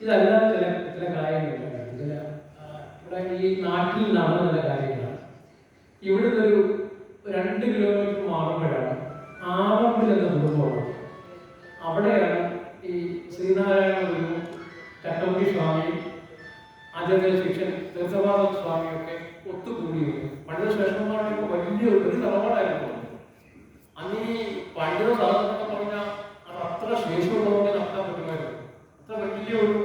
ഇതല്ലാതെ ചില ചില കാര്യങ്ങളുണ്ട്. ചില ഇവിടെ ഈ നാട്ടിൽ നടന്ന ചില കാര്യങ്ങളാണ്. ഇവിടുന്ന് ഒരു 2 കിലോമീറ്റർ മാറുമ്പോഴാണ് ആറമ്പിൽ എന്ന കുടുംബമാണ്. അവിടെയാണ് ഈ ശ്രീനാരായണ ഗുരു, ചട്ടമ്പി സ്വാമി, ആചാര്യ ശിക്ഷൻ, തീർത്ഥവാദ സ്വാമിയൊക്കെ ഒത്തുകൂടിയിരുന്നു. പണ്ഡിത ശ്രേഷ്ഠന്മാരുടെ വലിയ ഒരു തറവാടായിരുന്നു. അന്ന് ഈ പണ്ഡിത സാധനമൊക്കെ പറഞ്ഞാൽ അത് അത്ര ശേഷിയുള്ളതുകൊണ്ട് നടത്താൻ പറ്റുമായിരുന്നു. അത്ര വലിയൊരു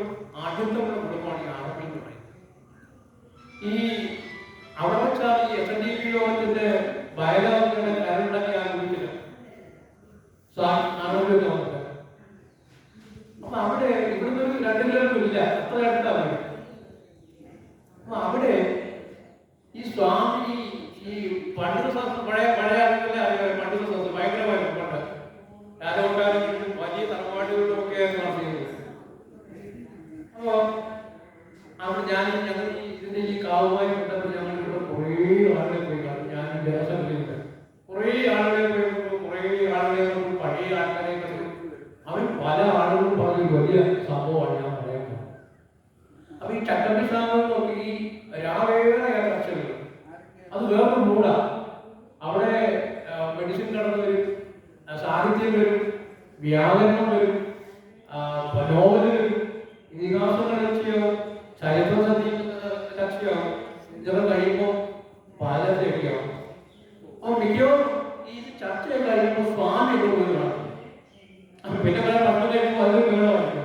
ആഢ്യത്വമുള്ള കുടുംബമാണ് ഈ ആറമ്പിൽ എന്ന് പറയുന്നത്. ഈ അവിടെ വെച്ചാൽ ഈ SNDP യോഗത്തിന്റെ ബയലാവുകളുടെ കരുണ്ടാക്കി ആരംഭിച്ചില്ല ആരോഗ്യമൊക്കെ വന്നിട്ട്. അപ്പൊ അവിടെ ഇവിടുന്ന് ഒരു 2 കിലോമീറ്റർ ഇല്ല, അത്ര അടുത്താണ്. അപ്പൊ അവിടെ ഈ സ്വാമി ഈ പണ്ഡിത ശാസ്ത്രം പഴയ ആളുകളെ അറിയാം. പണ്ഡിത ശാസ്ത്രം ഭയങ്കരമായിട്ട് പണ്ട് രാജകൊട്ടാരത്തിലും വലിയ തറവാടുകളിലും ഒക്കെയായിരുന്നു നടത്തിയത്. അപ്പോ അവിടെ ഞങ്ങൾ ഇതിന്റെ ഈ കാവുമായി ബന്ധപ്പെട്ട് ഞങ്ങൾ ഇവിടെ കുറേ ആളുകളെ പോയി കാണും. ഞാൻ ദേവസ്വത്തിലുണ്ട്, കുറേ ആളുകളെ പോയി, കുറേ ആളുകളെ പഴയ ആൾക്കാരെ കണ്ടു. അവർ പല ആളുകളും പറഞ്ഞ വലിയ സംഭവമാണ് ഞാൻ പറയുന്നത്. അപ്പൊ ഈ ചട്ടമ്പി സ്വാമികൾ നോക്കി ഈ രാവേറെ കർഷകർ അത് വേറൊരു മൂടാ. അവിടെ മെഡിസിൻ കടന്നു വരും, സാഹിത്യം വരും, വ്യാകരണം വരും, നോവല് വരും, ഇതിഹാസ ചർച്ചയാവും, ചരിത്ര ചർച്ചയാവും. ഇതൊക്കെ കഴിയുമ്പോൾ പാലത്തെയൊക്കെയാവും. അപ്പൊ മിക്കവാറും ഈ ചർച്ചയൊക്കെ കഴിയുമ്പോൾ സ്വാമി പോയി കാണും. അപ്പൊ പിന്നെ പല പട്ടണത്തിലേക്കും അത് വീണമാണ്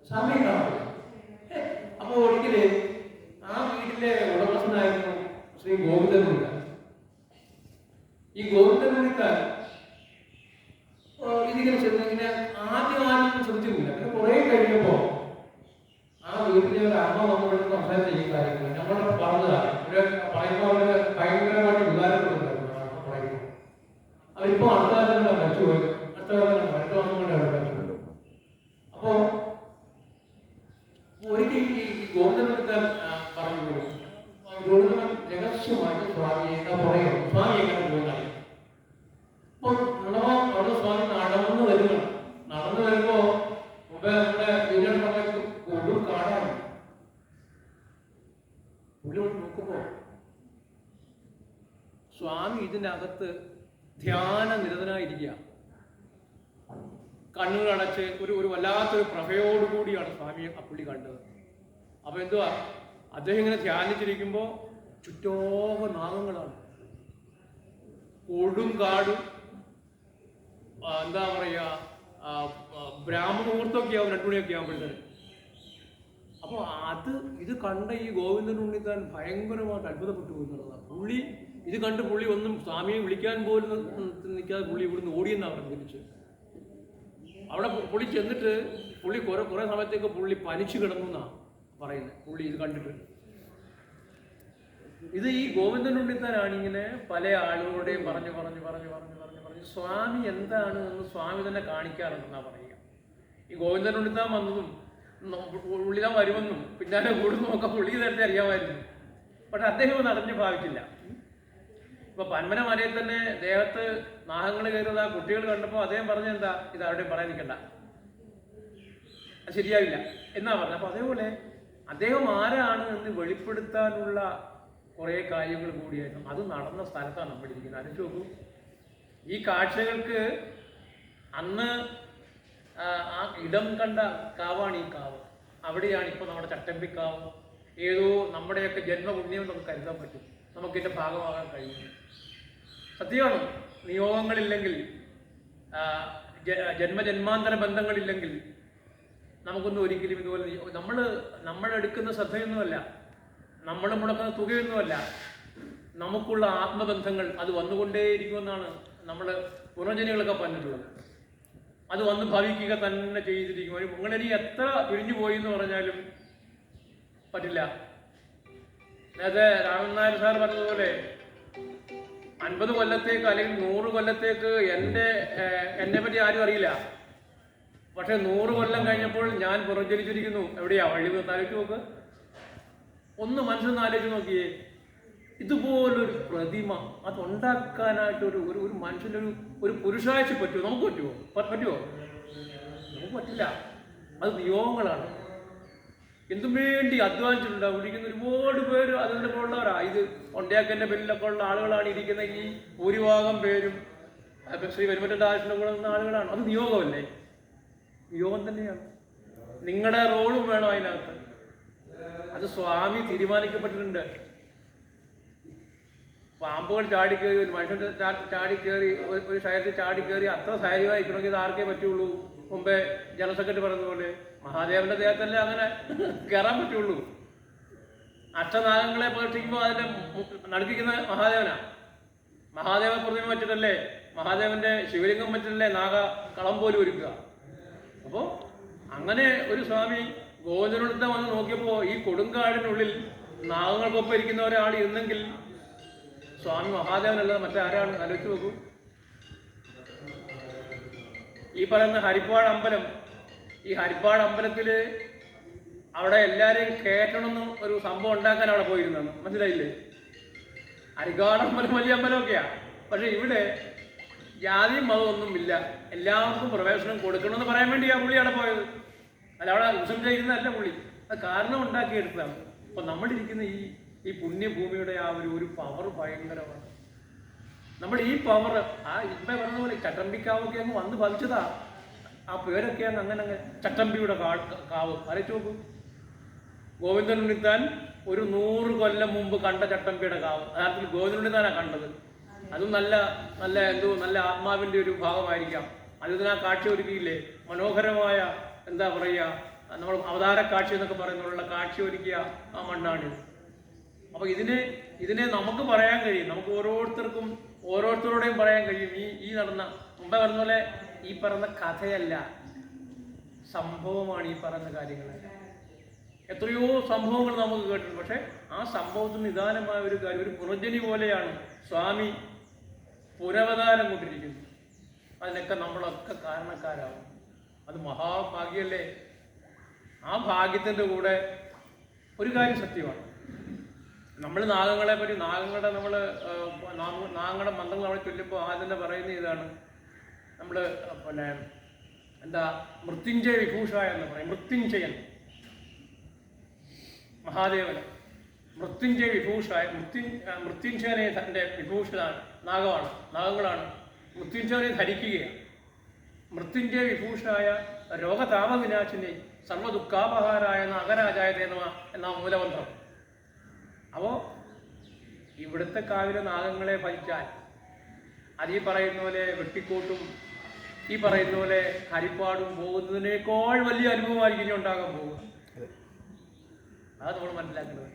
സ്വാമി കാണും. അപ്പൊ ഒരിക്കല് ആ വീട്ടിലെ ഉടമസ്ഥനായിരുന്നു ശ്രീ ഗോവിന്ദൻ ഉണ്ണിത്താൻ. ഈ ഗോവിന്ദൻ ഉണ്ണിത്താൻ ഇതിങ്ങനെ ചെന്ന് ഇങ്ങനെ ആദ്യം ശ്രദ്ധിച്ചില്ല. പിന്നെ കുറെ കഴിഞ്ഞപ്പോ ആ വീട്ടിലെ ഒരു അമ്മ നമ്മളോട് സംസാരിച്ച ഈ കാര്യങ്ങൾ നമ്മളോട് പറഞ്ഞതാണ്. പറയുമ്പോൾ അവര് ഭയങ്കരമായിട്ട് വികാരപ്പെടുന്നുണ്ടായിരുന്നു. പറയുമ്പോൾ അവരിപ്പോ അടുത്ത കാലം മരിച്ചുപോയി, അടുത്ത കാലം മറ്റു വന്നുകൊണ്ട് അവിടെ. അപ്പോ ഒരിക്കൽ ഈ ഗോവിന്ദൻ ഉണ്ണിത്താൻ പറഞ്ഞു, ഗോവിന്ദൻ രഹസ്യമായിട്ട് സ്വാമിയെ പറയും, സ്വാമി എങ്ങനെ പോകുന്നതാണ്. അപ്പോൾ അവിടെ സ്വാമി നടന്നു വരുന്നു. നടന്നു വരുമ്പോ മുമ്പേ നമ്മുടെ വീടിന്റെ സമയത്ത് കൊടും കാടാണ്. നോക്കുമ്പോ സ്വാമി ഇതിനകത്ത് ധ്യാന നിരതനായിരിക്കുക. കണ്ണുകൾ അടച്ച് ഒരു വല്ലാത്തൊരു പ്രഭയോടുകൂടിയാണ് സ്വാമിയെ ആ പുള്ളി കണ്ടത്. അപ്പൊ എന്തുവാ, അദ്ദേഹം ഇങ്ങനെ ധ്യാനിച്ചിരിക്കുമ്പോ ചുറ്റോക നാഗങ്ങളാണ്, കൊടും കാടും, എന്താ പറയുക, ബ്രാഹ്മമുഹൂർത്തമൊക്കെ ആവും, 2 മണിയൊക്കെ ആകുമ്പോഴത്തേന്. അപ്പോൾ ഇത് കണ്ട ഈ ഗോവിന്ദൻ ഉണ്ണിത്താൻ ഭയങ്കരമായിട്ട് അത്ഭുതപ്പെട്ടു എന്നുള്ളതാണ്. പുള്ളി ഇത് കണ്ട് പുള്ളി ഒന്നും സ്വാമിയെ വിളിക്കാൻ പോലും നിൽക്കാതെ പുള്ളി ഇവിടുന്ന് ഓടിയെന്നാണ് അവിടെ തിരിച്ച്. അവിടെ പുള്ളി ചെന്നിട്ട് പുള്ളി കുറെ സമയത്തേക്ക് പുള്ളി പനിച്ചു കിടന്നു എന്നാണ് പറയുന്നത്. പുള്ളി ഇത് കണ്ടിട്ട് ഇത് ഈ ഗോവിന്ദൻ ഉണ്ണിത്താനാണ് ഇങ്ങനെ പല ആളുകളുടെയും പറഞ്ഞു സ്വാമി എന്താണ് എന്ന് സ്വാമി തന്നെ കാണിക്കാറുണ്ടെന്നാ പറയുക. ഈ ഗോവിന്ദൻ ഉണ്ണിത്താൻ വന്നതും ഉള്ളിതാൻ വരുമെന്നും പിന്നാലെ കൂടുന്നു ഒക്കെ പുള്ളി നേരത്തെ അറിയാമായിരുന്നു. പക്ഷെ അദ്ദേഹം നടഞ്ഞു ഭാവിച്ചില്ല. ഇപ്പൊ പന്മന മലയിൽ തന്നെ ദേഹത്ത് നാഗങ്ങൾ കയറുന്ന ആ കുട്ടികൾ കണ്ടപ്പോൾ അദ്ദേഹം പറഞ്ഞെന്താ, ഇത് ആരുടെയും പറയാൻ നിൽക്കണ്ട, അത് ശരിയാവില്ല എന്നാ പറഞ്ഞത്. അപ്പൊ അതേപോലെ അദ്ദേഹം ആരാണ് എന്ന് വെളിപ്പെടുത്താനുള്ള കുറെ കാര്യങ്ങൾ കൂടിയായിരുന്നു. അത് നടന്ന സ്ഥലത്താണ് നമ്മൾ ഇരിക്കുന്നത്. ആലോചിച്ച് നോക്കൂ, ഈ കാഴ്ചകൾക്ക് അന്ന് ആ ഇടം കണ്ട കാവാണ് ഈ കാവ്. അവിടെയാണ് ഇപ്പോൾ നമ്മുടെ ചട്ടമ്പിക്കാവ്. ഏതോ നമ്മുടെയൊക്കെ ജന്മപുണ്യം നമുക്ക് കരുതാൻ പറ്റും, നമുക്കിതിൻ്റെ ഭാഗമാകാൻ കഴിയും. സത്യമാണ്, നിയോഗങ്ങളില്ലെങ്കിൽ, ജന്മജന്മാന്തര ബന്ധങ്ങളില്ലെങ്കിൽ നമുക്കൊന്നും ഒരിക്കലും ഇതുപോലെ നമ്മളെടുക്കുന്ന ശ്രദ്ധയൊന്നുമല്ല, നമ്മൾ മുടക്കുന്ന തുകയൊന്നുമല്ല, നമുക്കുള്ള ആത്മബന്ധങ്ങൾ അത് വന്നുകൊണ്ടേയിരിക്കുമെന്നാണ് നമ്മൾ പുനർജനികളൊക്കെ പറഞ്ഞിട്ടുള്ളത്. അത് വന്ന് ഭവിക്കുക തന്നെ ചെയ്തിരിക്കും. ഒരു മുങ്ങണരി എത്ര പിരിഞ്ഞു പോയി എന്ന് പറഞ്ഞാലും പറ്റില്ല. നേരത്തെ രാമൻ നായർ സാർ പറഞ്ഞതുപോലെ 50 കൊല്ലത്തേക്ക് അല്ലെങ്കിൽ 100 കൊല്ലത്തേക്ക് എന്നെ പറ്റി ആരും അറിയില്ല. പക്ഷെ 100 കൊല്ലം കഴിഞ്ഞപ്പോൾ ഞാൻ പുറംചരിച്ചിരിക്കുന്നു. എവിടെയാ വഴി ആലോചിച്ച് നോക്ക്, ഒന്ന് മനസ്സിലൊന്ന് ആലോചിച്ച് നോക്കിയേ. ഇതുപോലൊരു പ്രതിമ അതുണ്ടാക്കാനായിട്ട് ഒരു മനുഷ്യൻ്റെ ഒരു പുരുഷാഴ്ച പറ്റുമോ? നമുക്ക് പറ്റുമോ? നമുക്ക് പറ്റില്ല. അത് നിയോഗങ്ങളാണ്. എന്തും വേണ്ടി അധ്വാനിച്ചിട്ടുണ്ടാവും. ഇരിക്കുന്ന ഒരുപാട് പേര് അതിൻ്റെ ഉള്ളവരാ. ഇത് ഒണ്ടയാക്കൻ്റെ പിന്നിലൊക്കെ ഉള്ള ആളുകളാണ് ഇരിക്കുന്ന. ഈ ഭൂരിഭാഗം പേരും ശ്രീ പെരുമറ്റ ആശുപത്രി കൊള്ളുന്ന ആളുകളാണ്. അത് നിയോഗമല്ലേ? നിയോഗം തന്നെയാണ്. നിങ്ങളുടെ റോളും വേണം അതിനകത്ത്. അത് സ്വാമി തീരുമാനിക്കപ്പെട്ടിട്ടുണ്ട്. പാമ്പുകൾ ചാടിക്കേറി, ഒരു മനുഷ്യൻ്റെ ചാടിക്കേറി, ഒരു ശരീരത്തിൽ ചാടിക്കേറി അത്ര ധൈര്യമായിരിക്കണമെങ്കിൽ ഇത് ആർക്കേ പറ്റുള്ളൂ? മുമ്പേ ജനറൽ സെക്രട്ടറി പറഞ്ഞതുപോലെ മഹാദേവന്റെ ദേഹത്തല്ലേ അങ്ങനെ കയറാൻ പറ്റുള്ളൂ. അഷ്ടനാഗങ്ങളെ പ്രദക്ഷിക്കുമ്പോൾ അതിന്റെ നടുക്കിക്കുന്ന മഹാദേവനാ. മഹാദേവ പ്രതിമ വെച്ചിട്ടല്ലേ, മഹാദേവന്റെ ശിവലിംഗം വെച്ചിട്ടല്ലേ നാഗ കളം പോലും ഒരുക്കുക. അപ്പോൾ അങ്ങനെ ഒരു സ്വാമി ഗോവിന്ദനടുത്ത് വന്ന് നോക്കിയപ്പോൾ ഈ കൊടുങ്കാടിനുള്ളിൽ നാഗങ്ങൾക്കൊപ്പം ഇരിക്കുന്ന ഒരാൾ ഇരുന്നെങ്കിൽ സ്വാമി മഹാദേവനല്ലാതെ മറ്റാരാണ്? ആലോചിച്ച് നോക്കൂ. ഈ പറയുന്ന ഹരിപ്പാട് അമ്പലം, ഈ ഹരിപ്പാട് അമ്പലത്തിൽ അവിടെ എല്ലാവരെയും കയറ്റണമെന്ന് ഒരു സംഭവം ഉണ്ടാക്കാൻ അവിടെ പോയിരുന്നെന്ന് മനസ്സിലായില്ലേ? ഹരിപ്പാട് അമ്പലം വലിയ അമ്പലമൊക്കെയാണ്. പക്ഷെ ഇവിടെ ജാതിയും മതമൊന്നും ഇല്ല, എല്ലാവർക്കും പ്രവേശനം കൊടുക്കണമെന്ന് പറയാൻ വേണ്ടിയാണ് പുള്ളി അവിടെ പോയത്. അല്ല, അവിടെ ദിവസം ചെയ്യുന്നതല്ല പുള്ളി. അത് കാരണം ഉണ്ടാക്കിയെടുത്തതാണ്. അപ്പം നമ്മളിരിക്കുന്ന ഈ പുണ്യഭൂമിയുടെ ആ ഒരു പവർ ഭയങ്കരമാണ്. നമ്മൾ ഈ പവർ ആ ഇപ്പം പറഞ്ഞ പോലെ ചട്ടമ്പിക്കാവൊക്കെ അങ്ങ് വന്ന് പതിച്ചതാ. ആ പേരൊക്കെ അങ്ങനെ ചട്ടമ്പിയുടെ കാവ് ആലോചിച്ച് നോക്കൂ. ഗോവിന്ദൻ ഉണ്ണിത്താൻ ഒരു 100 കൊല്ലം മുമ്പ് കണ്ട ചട്ടമ്പിയുടെ കാവ് യഥാർത്ഥത്തിൽ ഗോവിന്ദൻ ഉണ്ണിത്താനാണ് കണ്ടത്. അതും നല്ല ആത്മാവിൻ്റെ ഒരു ഭാഗമായിരിക്കാം. അതിന് ആ കാഴ്ച ഒരുക്കിയില്ലേ, മനോഹരമായ എന്താ പറയുക, നമ്മൾ അവതാര കാഴ്ച എന്നൊക്കെ പറയുന്നുള്ള കാഴ്ച ഒരുക്കിയ ആ മണ്ണാണിത്. അപ്പോൾ ഇതിനെ നമുക്ക് പറയാൻ കഴിയും. നമുക്ക് ഓരോരുത്തരോടെയും പറയാൻ കഴിയും. ഈ നടന്ന മുമ്പേ പറഞ്ഞ പോലെ ഈ പറയുന്ന കഥയല്ല, സംഭവമാണ് ഈ പറയുന്ന കാര്യങ്ങൾ. എത്രയോ സംഭവങ്ങൾ നമുക്ക് കേട്ടിട്ടുണ്ട്. പക്ഷെ ആ സംഭവത്തിന് നിദാനമായ ഒരു കാര്യം, ഒരു പുനർജനി പോലെയാണ് സ്വാമി പുനരവതാരം കൊണ്ടിരിക്കുന്നത്. അതിനൊക്കെ നമ്മളൊക്കെ കാരണക്കാരാവും. അത് മഹാഭാഗ്യല്ലേ. ആ ഭാഗ്യത്തിൻ്റെ കൂടെ ഒരു കാര്യം സത്യമാണ്. നമ്മൾ നാഗങ്ങളെ പറ്റി നാഗങ്ങളുടെ മന്ത്രങ്ങൾ നമ്മൾ ചൊല്ലുമ്പോൾ ആദ്യം തന്നെ പറയുന്ന ഇതാണ്. നമ്മൾ മൃത്യുഞ്ജയ വിഭൂഷായ എന്ന് പറയും. മഹാദേവൻ മൃത്യുഞ്ജയ വിഭൂഷായ, മൃത്യുഞ്ജയനെ തൻ്റെ വിഭൂഷണാണ്, നാഗങ്ങളാണ്. മൃത്യുഞ്ജയനെ ധരിക്കുകയാണ്. മൃത്യുഞ്ജയ വിഭൂഷായ രോഗതാപവിനാശിനി സർവ്വദുഃഖാപഹാരായ നാഗരാജായ എന്ന മൂലമന്ത്രം. അപ്പോൾ ഇവിടുത്തെ കാവിലെ നാഗങ്ങളെ ഭജിച്ചാൽ അത് ഈ പറയുന്ന പോലെ വെട്ടിക്കോട്ടും ഈ പറയുന്ന പോലെ ഹരിപ്പാടും പോകുന്നതിനേക്കാൾ വലിയ അനുഭവമായിരിക്കും ഇനി ഉണ്ടാകാൻ പോകുക. അത് നമ്മൾ മനസ്സിലാക്കുന്നത്.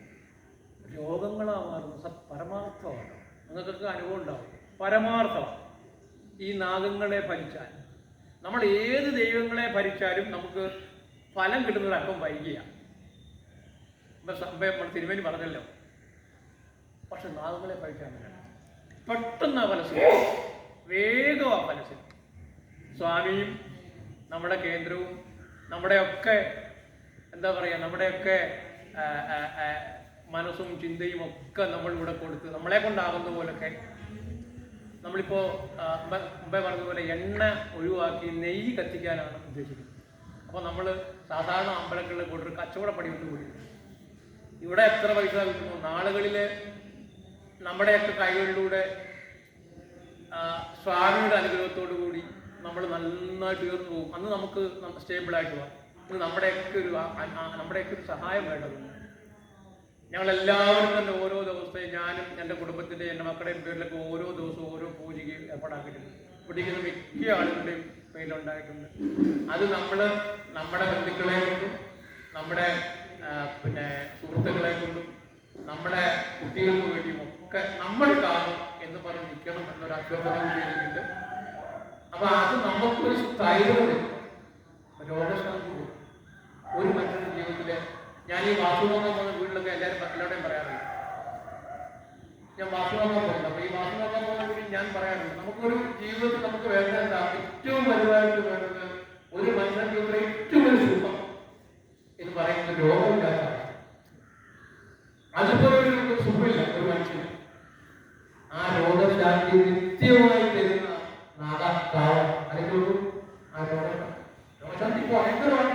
രോഗങ്ങളാണ് മാറുന്നത്, പരമാർത്ഥമാണ്. നിങ്ങൾക്കൊക്കെ അനുഭവം ഉണ്ടാവും. പരമാർത്ഥമാണ്. ഈ നാഗങ്ങളെ ഭരിച്ചാൽ, നമ്മൾ ഏത് ദൈവങ്ങളെ ഭരിച്ചാലും നമുക്ക് ഫലം കിട്ടുന്നത് അല്പം വൈകിയാണ്. നമ്മൾ തിരുമേനി പറഞ്ഞല്ലോ. പക്ഷെ നാഗങ്ങളെ ഭരിച്ചാൽ പെട്ടെന്ന് ആ ഫലസിൽ, വേഗം ആ ഫലസിൽ. സ്വാമിയും നമ്മുടെ കേന്ദ്രവും നമ്മുടെയൊക്കെ എന്താ പറയുക, നമ്മുടെയൊക്കെ മനസ്സും ചിന്തയും ഒക്കെ നമ്മളിവിടെ കൊടുത്ത് നമ്മളെ കൊണ്ടാകുന്ന പോലൊക്കെ നമ്മളിപ്പോൾ മുമ്പേ പറഞ്ഞതുപോലെ എണ്ണ ഒഴിവാക്കി നെയ്യ് കത്തിക്കാനാണ് ഉദ്ദേശിക്കുന്നത്. അപ്പോൾ നമ്മൾ സാധാരണ അമ്പലങ്ങളിൽ കൊണ്ടൊരു കച്ചവടപ്പടിയോട് കൂടി ഇവിടെ എത്ര പൈസ കിട്ടുന്നു, നാളുകളിൽ നമ്മുടെയൊക്കെ കൈകളിലൂടെ സ്വാമിയുടെ അനുഗ്രഹത്തോടു കൂടി നമ്മൾ നന്നായിട്ട് ഉയർന്നു പോകും. അന്ന് നമുക്ക് സ്റ്റേബിളായിട്ട് പോകാം. ഇത് നമ്മുടെയൊക്കെ ഒരു സഹായം വേണ്ടതുണ്ട്. ഞങ്ങളെല്ലാവരും തന്നെ ഓരോ ദിവസത്തെയും, ഞാനും എൻ്റെ കുടുംബത്തിൻ്റെ എൻ്റെ മക്കളുടെയും പേരിലൊക്കെ ഓരോ ദിവസവും ഓരോ പൂജയ്ക്ക് ഏർപ്പാടാക്കിയിട്ടുണ്ട്. പിടിക്കുന്ന മിക്ക ആളുകളുടെയും പേരിലുണ്ടായിട്ടുണ്ട്. അത് നമ്മുടെ ബന്ധുക്കളെ കൊണ്ടും നമ്മുടെ സുഹൃത്തുക്കളെ കൊണ്ടും നമ്മുടെ കുട്ടികൾക്ക് വേണ്ടിയും ഒക്കെ നമ്മൾ കാണും എന്ന് പറഞ്ഞ് നിൽക്കണം എന്നൊരു അഭ്യർത്ഥന കൂടിയിട്ടുണ്ട്. അപ്പൊ അത് നമുക്കൊരു സ്ഥൈര്യത, രോഗശാന്തി. ഒരു മനുഷ്യന്റെ ജീവിതത്തില് ഞാൻ ഈ വാസുവാങ്ങാൻ പോകുന്ന വീട്ടിലൊക്കെ എല്ലാവരുടെയും പറയാറുണ്ട്. ഞാൻ വാസുവാങ്ങാൻ പോകുന്നത്, അപ്പൊ ഈ വാസുവാങ്ങാൻ പോകുന്ന വീട്ടിൽ ഞാൻ പറയാറുണ്ട്, നമുക്കൊരു ജീവിതത്തിൽ നമുക്ക് വേണ്ട എന്താ, ഏറ്റവും വലുതായിട്ട് വേണ്ടത് ഒരു മനുഷ്യന്റെ ജീവിതത്തിലെ ഏറ്റവും വലിയ സുഖം എന്ന് പറയുന്നത് രോഗമില്ലാത്ത. അതുപോലെ ഒരു സുഖമില്ല ഒരു മനുഷ്യന്. ആ രോഗശാന്തി നിത്യമായി തരുന്ന നാഗാവം അല്ലെങ്കിൽ ആ രോഗശാന്തി ഭയങ്കരമാണ്.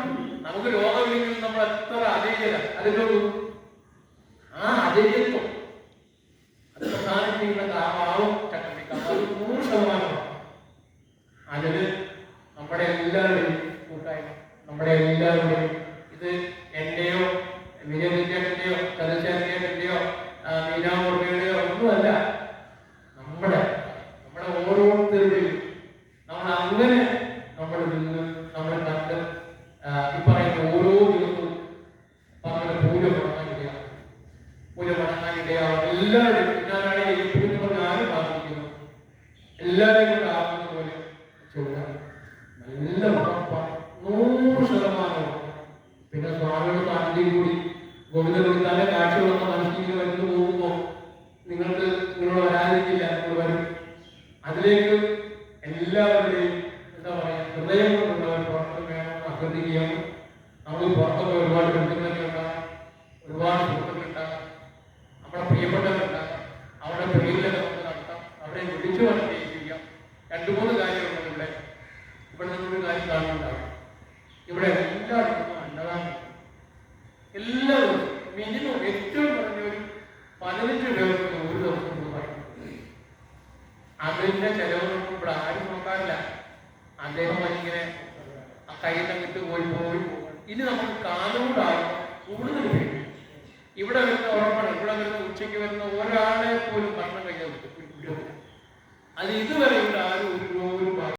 നമുക്ക് രോഗമില്ലെങ്കിൽ നമ്മൾ എത്ര അതേ അജയ്യത അതിലോ ആ അജയ്യത്വം അത് പ്രധാനം ചെയ്യുന്ന ആവും ചക്രവർത്തിക്കാം. അത് 100%. അതിന് നമ്മുടെ എല്ലാവരുടെയും കൂട്ടായ്മ, നമ്മുടെ എല്ലാവരുടെയും, ഇത് എന്റെയോ വിജയവിദ്യാന്റെയോ ചന്ദ്രശേഖരന്റെയോ മീനാമുറിയുടെയോ ഒന്നുമല്ല, നമ്മുടെ ഓരോരുത്തരുടെയും. നമ്മൾ അങ്ങനെ നമ്മൾ നിന്ന് നമ്മൾ കണ്ട് ഈ പറയുന്ന ഓരോ ദിവസവും നമ്മുടെ പൂജ മുടങ്ങാനിടയാണ്. എല്ലാവരുടെയും ഞാനാണെങ്കിൽ ഈ പൂജ ഞാനും ആഗ്രഹിക്കുന്നു. എല്ലാവരെയും കൊണ്ട് ആവുന്ന പോലെ ചോദിക്കാം. നല്ല ഉറപ്പാണ്, 100%. പിന്നെ സ്വാമിയുടെ സാന്നിധ്യം കൂടി ഗോവിന്ദഗുരു തന്നെ കാഴ്ച വന്ന മനസ്സിൽ വരുന്നു പോകുമ്പോൾ നിങ്ങൾ വരാതിരിക്കില്ല, നിങ്ങൾ വരും. അതിലേക്ക് എല്ലാവരുടെയും എന്താ പറയുക, ഹൃദയം കൊണ്ടുള്ള ഒരു പ്രവർത്തനം വേണമെന്ന് അഭ്യർത്ഥിക്കുകയാണ്. നമ്മൾ പുറത്തൊക്കെ ഒരുപാട് ബന്ധുക്കളൊക്കെ ഉണ്ടാകും, ഒരുപാട് സുഹൃത്തുക്കളുണ്ടാകും, നമ്മുടെ പ്രിയപ്പെട്ടവരുണ്ടാകും. അവരുടെ പേരിലൊക്കെ നമുക്ക് നടത്താം, അവരെ വിളിച്ചു പറഞ്ഞിരിക്കാം. 2-3 കാര്യങ്ങളുണ്ട് ഇവിടെ നിന്നൊരു കാര്യം കാണുന്നുണ്ടാകും. ഇവിടെ എല്ലാവർക്കും അന്നദാനം, എല്ലാവരും മിനിമം ഏറ്റവും പറഞ്ഞ ഒരു 15 പേർക്ക് ഒരു ദിവസം പറയും. അതിന്റെ ചെലവൊന്നും ഇവിടെ ആരും നോക്കാറില്ല. അദ്ദേഹം ഇങ്ങനെ ആ കയ്യിൽ നിന്നിട്ട് പോയി. ഇനി നമുക്ക് കാലോടാകും കൂടുതൽ പേര് ഇവിടെ വരുന്ന ഉറപ്പാണ്. ഇവിടെ വരുന്ന ഉച്ചയ്ക്ക് വരുന്ന ഒരാളെ പോലും ഭക്ഷണം കഴിക്കാൻ പറ്റും. അത് ഇതുവരെ ഇവിടെ